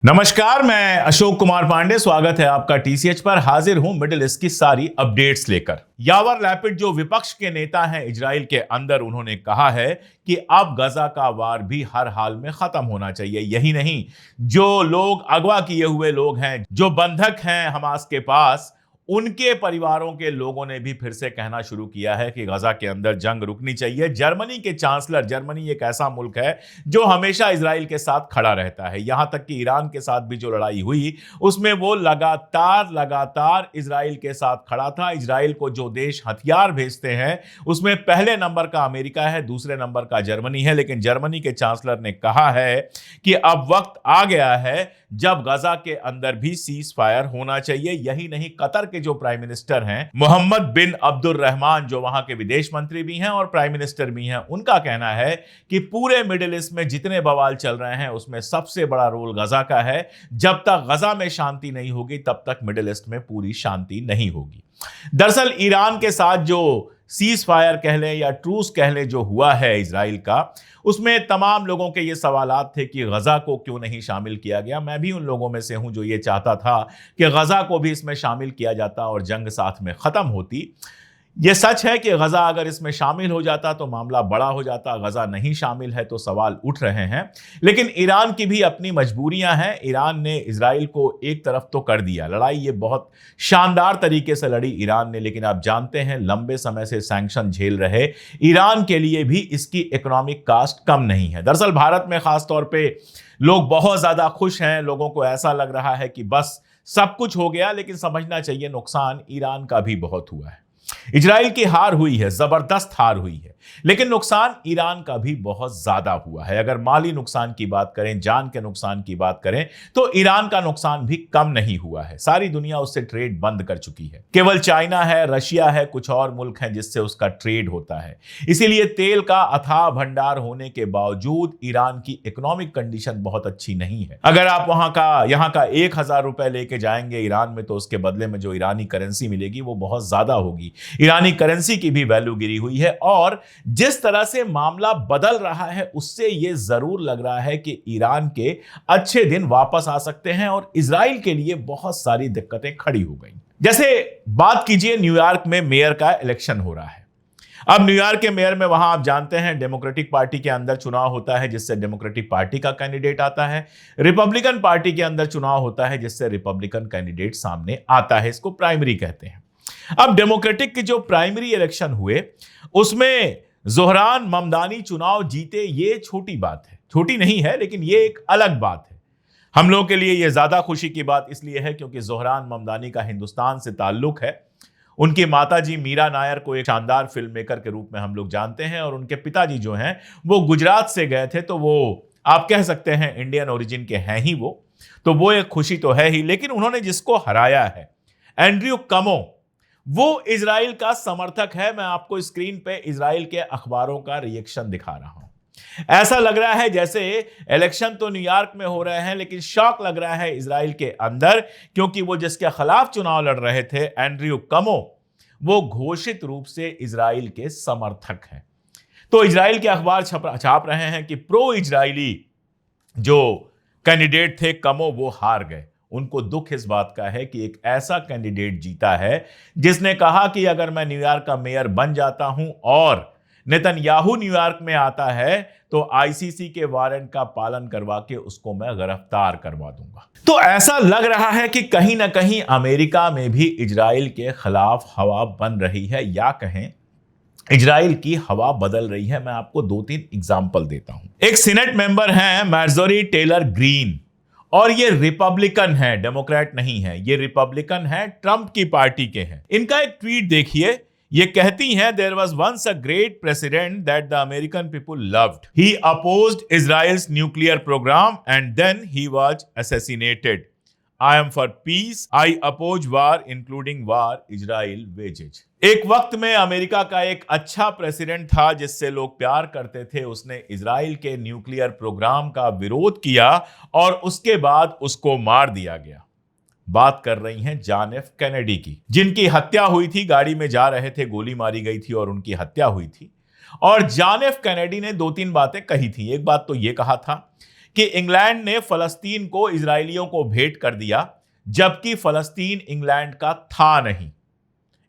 नमस्कार, मैं अशोक कुमार पांडे। स्वागत है आपका टीसीएच पर। हाजिर हूं मिडिल ईस्ट की सारी अपडेट्स लेकर। यावर लैपिड जो विपक्ष के नेता हैं इजराइल के अंदर, उन्होंने कहा है कि अब गजा का वार भी हर हाल में खत्म होना चाहिए। यही नहीं, जो लोग अगवा किए हुए लोग हैं, जो बंधक हैं हमास के पास, उनके परिवारों के लोगों ने भी फिर से कहना शुरू किया है कि गजा के अंदर जंग रुकनी चाहिए। जर्मनी के चांसलर, जर्मनी एक ऐसा मुल्क है जो हमेशा इजराइल के साथ खड़ा रहता है। यहां तक कि ईरान के साथ भी जो लड़ाई हुई उसमें वो लगातार इजराइल के साथ खड़ा था। इजराइल को जो देश हथियार भेजते हैं उसमें पहले नंबर का अमेरिका है, दूसरे नंबर का जर्मनी है। लेकिन जर्मनी के चांसलर ने कहा है कि अब वक्त आ गया है जब गजा के अंदर भी सीज फायर होना चाहिए। यही नहीं, कतर के जो प्राइम मिनिस्टर हैं मोहम्मद बिन अब्दुर्रहमान, जो वहां के विदेश मंत्री भी हैं और प्राइम मिनिस्टर भी हैं, उनका कहना है कि पूरे मिडिल ईस्ट में जितने बवाल चल रहे हैं उसमें सबसे बड़ा रोल गजा का है। जब तक गजा में शांति नहीं होगी तब तक मिडिल ईस्ट में पूरी शांति नहीं होगी। दरअसल ईरान के साथ जो सीज फायर कह लें या ट्रूस कह लें जो हुआ है इजराइल का, उसमें तमाम लोगों के ये सवालात थे कि गजा को क्यों नहीं शामिल किया गया। मैं भी उन लोगों में से हूं जो ये चाहता था कि गजा को भी इसमें शामिल किया जाता और जंग साथ में खत्म होती। यह सच है कि गजा अगर इसमें शामिल हो जाता तो मामला बड़ा हो जाता। गजा नहीं शामिल है तो सवाल उठ रहे हैं। लेकिन ईरान की भी अपनी मजबूरियां हैं। ईरान ने इजराइल को एक तरफ तो कर दिया, लड़ाई ये बहुत शानदार तरीके से लड़ी ईरान ने, लेकिन आप जानते हैं लंबे समय से सैंक्शन झेल रहे ईरान के लिए भी इसकी इकोनॉमिक कास्ट कम नहीं है। दरअसल भारत में खासतौर पर लोग बहुत ज्यादा खुश हैं। लोगों को ऐसा लग रहा है कि बस सब कुछ हो गया, लेकिन समझना चाहिए नुकसान ईरान का भी बहुत हुआ है। इजराइल की हार हुई है, जबरदस्त हार हुई है, लेकिन नुकसान ईरान का भी बहुत ज्यादा हुआ है। अगर माली नुकसान की बात करें, जान के नुकसान की बात करें, तो ईरान का नुकसान भी कम नहीं हुआ है। सारी दुनिया उससे ट्रेड बंद कर चुकी है। केवल चाइना है, रशिया है, कुछ और मुल्क हैं जिससे उसका ट्रेड होता है। इसीलिए तेल का अथाह भंडार होने के बावजूद ईरान की इकोनॉमिक कंडीशन बहुत अच्छी नहीं है। अगर आप यहां का 1,000 रुपए लेके जाएंगे ईरान में, तो उसके बदले में जो ईरानी करेंसी मिलेगी वो बहुत ज्यादा होगी। ईरानी करेंसी की भी वैल्यू गिरी हुई है और जिस तरह से मामला बदल रहा है उससे यह जरूर लग रहा है कि ईरान के अच्छे दिन वापस आ सकते हैं और इजराइल के लिए बहुत सारी दिक्कतें खड़ी हो गई। जैसे बात कीजिए, न्यूयॉर्क में मेयर का इलेक्शन हो रहा है। अब न्यूयॉर्क के मेयर में वहां आप जानते हैं डेमोक्रेटिक पार्टी के अंदर चुनाव होता है जिससे डेमोक्रेटिक पार्टी का कैंडिडेट आता है, रिपब्लिकन पार्टी के अंदर चुनाव होता है जिससे रिपब्लिकन कैंडिडेट सामने आता है। इसको प्राइमरी कहते हैं। अब डेमोक्रेटिक के जो प्राइमरी इलेक्शन हुए उसमें जोहरान ममदानी चुनाव जीते, ये छोटी बात है, छोटी नहीं है, लेकिन ये एक अलग बात है। हम लोगों के लिए ये ज्यादा खुशी की बात इसलिए है क्योंकि जोहरान ममदानी का हिंदुस्तान से ताल्लुक है। उनकी माताजी मीरा नायर को एक शानदार फिल्म मेकर के रूप में हम लोग जानते हैं और उनके पिताजी जो हैं वो गुजरात से गए थे, तो वो आप कह सकते हैं इंडियन ओरिजिन के हैं ही वो, तो वो एक खुशी तो है ही। लेकिन उन्होंने जिसको हराया है, एंड्रयू कमो, वो इजराइल का समर्थक है। मैं आपको स्क्रीन पे इजराइल के अखबारों का रिएक्शन दिखा रहा हूं। ऐसा लग रहा है जैसे इलेक्शन तो न्यूयॉर्क में हो रहे हैं, लेकिन शौक लग रहा है इजराइल के अंदर, क्योंकि वो जिसके खिलाफ चुनाव लड़ रहे थे, एंड्रयू कमो, वो घोषित रूप से इजराइल के समर्थक हैं। तो इजराइल के अखबार छाप रहे हैं कि प्रो इजरायली जो कैंडिडेट थे कमो, वो हार गए। उनको दुख इस बात का है कि एक ऐसा कैंडिडेट जीता है जिसने कहा कि अगर मैं न्यूयॉर्क का मेयर बन जाता हूं और नेतन्याहू न्यूयॉर्क में आता है तो आईसीसी के वारंट का पालन करवा के उसको मैं गिरफ्तार करवा दूंगा। तो ऐसा लग रहा है कि कहीं ना कहीं अमेरिका में भी इजराइल के खिलाफ हवा बन रही है, या कहें इजराइल की हवा बदल रही है। मैं आपको 2-3 एग्जाम्पल देता हूं। एक सीनेट मेंबर हैं मार्जोरी टेलर ग्रीन, और ये रिपब्लिकन है, डेमोक्रेट नहीं है, ये रिपब्लिकन है, ट्रंप की पार्टी के हैं। इनका एक ट्वीट देखिए, ये कहती हैं, there was once a great president that the American people loved, he opposed Israel's nuclear program and then he was assassinated. I am for peace, I oppose war including war Israel wages. एक वक्त में America का एक अच्छा president था जिससे लोग प्यार करते थे। उसने इजराइल के न्यूक्लियर प्रोग्राम का विरोध किया और उसके बाद उसको मार दिया गया। बात कर रही हैं जॉन एफ कैनेडी की, जिनकी हत्या हुई थी। गाड़ी में जा रहे थे, गोली मारी गई थी और उनकी हत्या हुई थी। और जॉन एफ कैनेडी ने 2-3 बातें कही थी। एक बात तो यह कहा था कि इंग्लैंड ने फलस्तीन को इजरायलियों को भेंट कर दिया, जबकि फलस्तीन इंग्लैंड का था नहीं।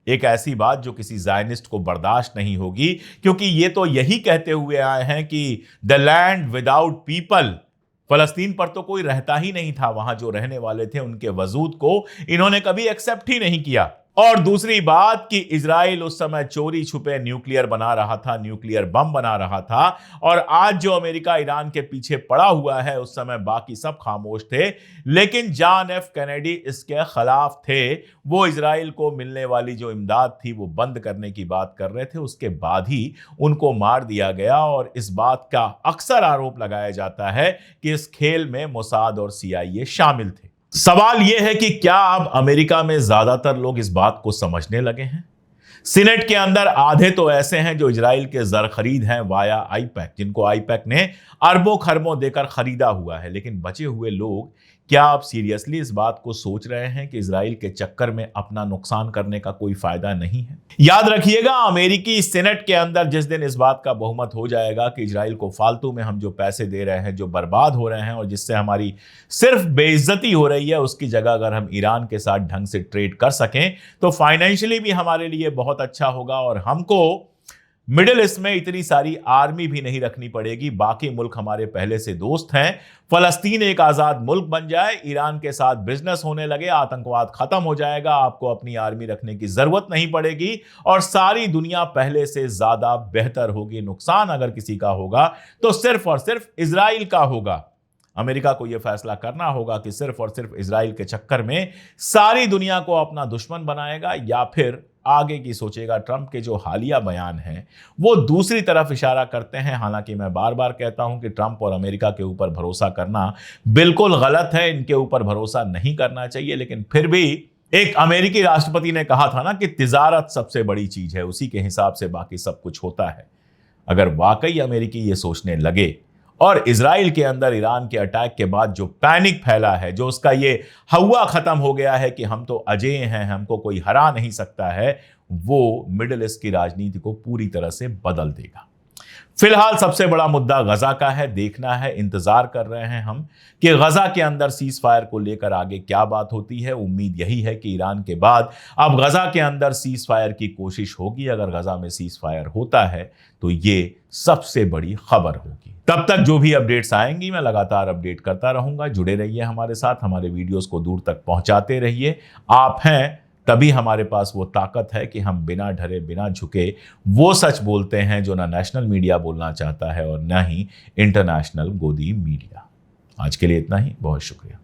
एक ऐसी बात जो किसी ज़ायनिस्ट को बर्दाश्त नहीं होगी, क्योंकि ये तो यही कहते हुए आए हैं कि द लैंड विदाउट पीपल, फलस्तीन पर तो कोई रहता ही नहीं था, वहां जो रहने वाले थे उनके वजूद को इन्होंने कभी एक्सेप्ट ही नहीं किया। और दूसरी बात कि इजराइल उस समय चोरी छुपे न्यूक्लियर बना रहा था, न्यूक्लियर बम बना रहा था, और आज जो अमेरिका ईरान के पीछे पड़ा हुआ है, उस समय बाकी सब खामोश थे, लेकिन जॉन एफ कैनेडी इसके खिलाफ थे। वो इजराइल को मिलने वाली जो इमदाद थी वो बंद करने की बात कर रहे थे, उसके बाद ही उनको मार दिया गया। और इस बात का अक्सर आरोप लगाया जाता है कि इस खेल में मोसाद और CIA शामिल थे। सवाल यह है कि क्या अब अमेरिका में ज्यादातर लोग इस बात को समझने लगे हैं? सीनेट के अंदर आधे तो ऐसे हैं जो इजराइल के जर खरीद हैं वाया आईपैक, जिनको आईपैक ने अरबों खरबों देकर खरीदा हुआ है। लेकिन बचे हुए लोग क्या आप सीरियसली इस बात को सोच रहे हैं कि इजराइल के चक्कर में अपना नुकसान करने का कोई फायदा नहीं है? याद रखिएगा, अमेरिकी सीनेट के अंदर जिस दिन इस बात का बहुमत हो जाएगा कि इजराइल को फालतू में हम जो पैसे दे रहे हैं, जो बर्बाद हो रहे हैं और जिससे हमारी सिर्फ बेइज्जती हो रही है, उसकी जगह अगर हम ईरान के साथ ढंग से ट्रेड कर सकें तो फाइनेंशियली भी हमारे लिए बहुत अच्छा होगा और हमको मिडिल ईस्ट में इतनी सारी आर्मी भी नहीं रखनी पड़ेगी। बाकी मुल्क हमारे पहले से दोस्त हैं। फलस्तीन एक आजाद मुल्क बन जाए, ईरान के साथ बिजनेस होने लगे, आतंकवाद खत्म हो जाएगा, आपको अपनी आर्मी रखने की जरूरत नहीं पड़ेगी और सारी दुनिया पहले से ज्यादा बेहतर होगी। नुकसान अगर किसी का होगा तो सिर्फ और सिर्फ इजराइल का होगा। अमेरिका को यह फैसला करना होगा कि सिर्फ और सिर्फ इजराइल के चक्कर में सारी दुनिया को अपना दुश्मन बनाएगा या फिर आगे की सोचेगा। ट्रंप के जो हालिया बयान हैं वो दूसरी तरफ इशारा करते हैं। हालांकि मैं बार बार कहता हूं कि ट्रंप और अमेरिका के ऊपर भरोसा करना बिल्कुल गलत है, इनके ऊपर भरोसा नहीं करना चाहिए। लेकिन फिर भी एक अमेरिकी राष्ट्रपति ने कहा था ना कि तिजारत सबसे बड़ी चीज है, उसी के हिसाब से बाकी सब कुछ होता है। अगर वाकई अमेरिकी ये सोचने लगे और इजराइल के अंदर ईरान के अटैक के बाद जो पैनिक फैला है, जो उसका ये हवा खत्म हो गया है कि हम तो अजेय हैं, हमको कोई हरा नहीं सकता है, वो मिडिल ईस्ट की राजनीति को पूरी तरह से बदल देगा। फिलहाल सबसे बड़ा मुद्दा गजा का है। देखना है, इंतजार कर रहे हैं हम कि गजा के अंदर सीज फायर को लेकर आगे क्या बात होती है। उम्मीद यही है कि ईरान के बाद अब गजा के अंदर सीज फायर की कोशिश होगी। अगर गजा में सीज फायर होता है तो ये सबसे बड़ी खबर होगी। तब तक जो भी अपडेट्स आएंगी मैं लगातार अपडेट करता रहूंगा। जुड़े रहिए हमारे साथ, हमारे वीडियोस को दूर तक पहुंचाते रहिए। आप हैं तभी हमारे पास वो ताकत है कि हम बिना डरे बिना झुके वो सच बोलते हैं जो ना नेशनल मीडिया बोलना चाहता है और ना ही इंटरनेशनल गोदी मीडिया। आज के लिए इतना ही, बहुत शुक्रिया।